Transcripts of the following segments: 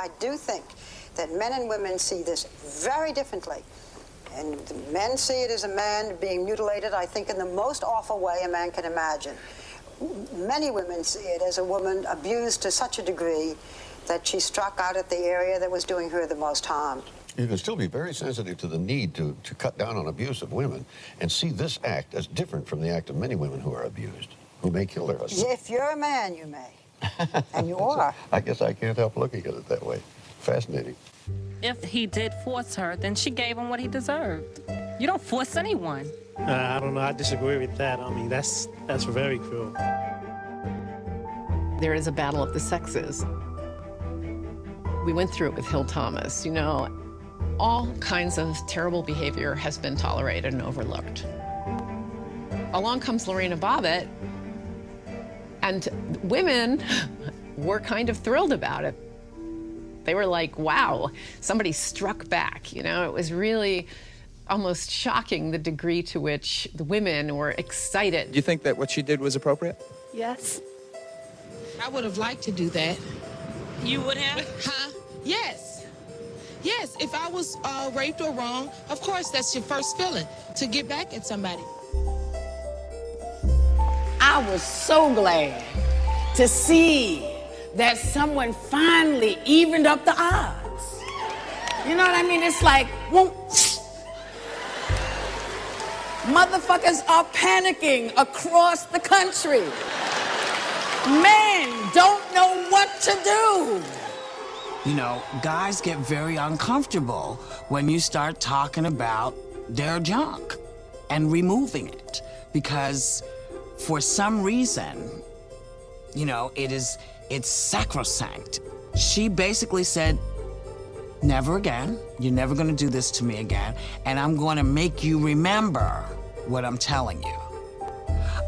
I do think that men and women see this very differently. And the men see it as a man being mutilated, I think, in the most awful way a man can imagine. Many women see it as a woman abused to such a degree that she struck out at the area that was doing her the most harm. You can still be very sensitive to the need to cut down on abuse of women and see this act as different from the act of many women who are abused, who may kill their husbands. If you're a man, you may. And you are. I guess I can't help looking at it that way. Fascinating. If he did force her, then she gave him what he deserved. You don't force anyone. I don't know. I disagree with that. I mean, that's very cruel. There is a battle of the sexes. We went through it with Hill Thomas. You know, all kinds of terrible behavior has been tolerated and overlooked. Along comes Lorena Bobbitt, and women were kind of thrilled about it. They were like, wow, somebody struck back. You know, it was really almost shocking the degree to which the women were excited. Do you think that what she did was appropriate? Yes. I would have liked to do that. You would have? Huh? Yes. Yes, if I was raped or wrong, of course that's your first feeling, to get back at somebody. I was so glad to see that someone finally evened up the odds. You know what I mean? It's like, whoop. Motherfuckers are panicking across the country. Men don't know what to do. You know, guys get very uncomfortable when you start talking about their junk and removing it, because for some reason, you know, it's sacrosanct. She basically said, never again. You're never gonna do this to me again, and I'm gonna make you remember what I'm telling you.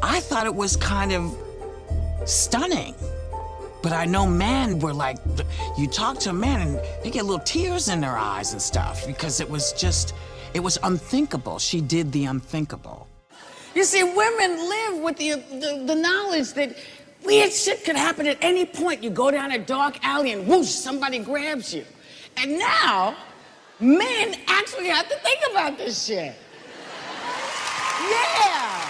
I thought it was kind of stunning. But I know men were like, you talk to a man and they get little tears in their eyes and stuff, because it was unthinkable. She did the unthinkable. You see, women live with the knowledge that weird shit could happen at any point. You go down a dark alley and whoosh, somebody grabs you. And now, men actually have to think about this shit. Yeah.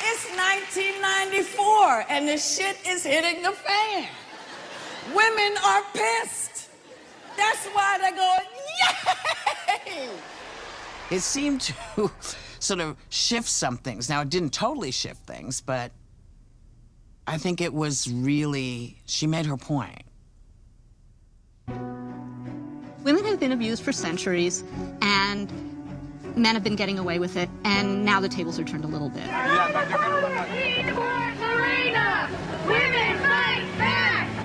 It's 1994 and the shit is hitting the fan. Women are pissed. That's why they're going, yay! It seemed to sort of shift some things. Now, it didn't totally shift things, but I think it was really, she made her point. Women have been abused for centuries, and men have been getting away with it, and now the tables are turned a little bit.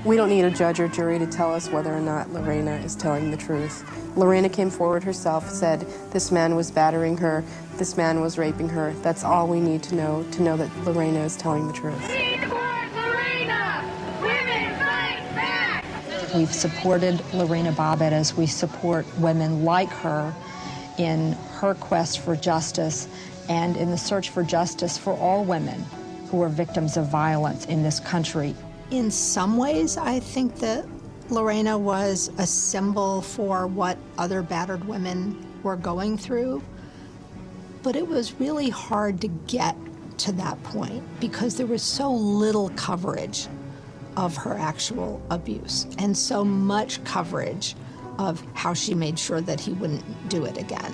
We don't need a judge or jury to tell us whether or not Lorena is telling the truth. Lorena came forward herself, said this man was battering her, this man was raping her. That's all we need to know that Lorena is telling the truth. We've supported Lorena Bobbitt as we support women like her in her quest for justice and in the search for justice for all women who are victims of violence in this country. In some ways, I think that Lorena was a symbol for what other battered women were going through, but it was really hard to get to that point because there was so little coverage of her actual abuse and so much coverage of how she made sure that he wouldn't do it again.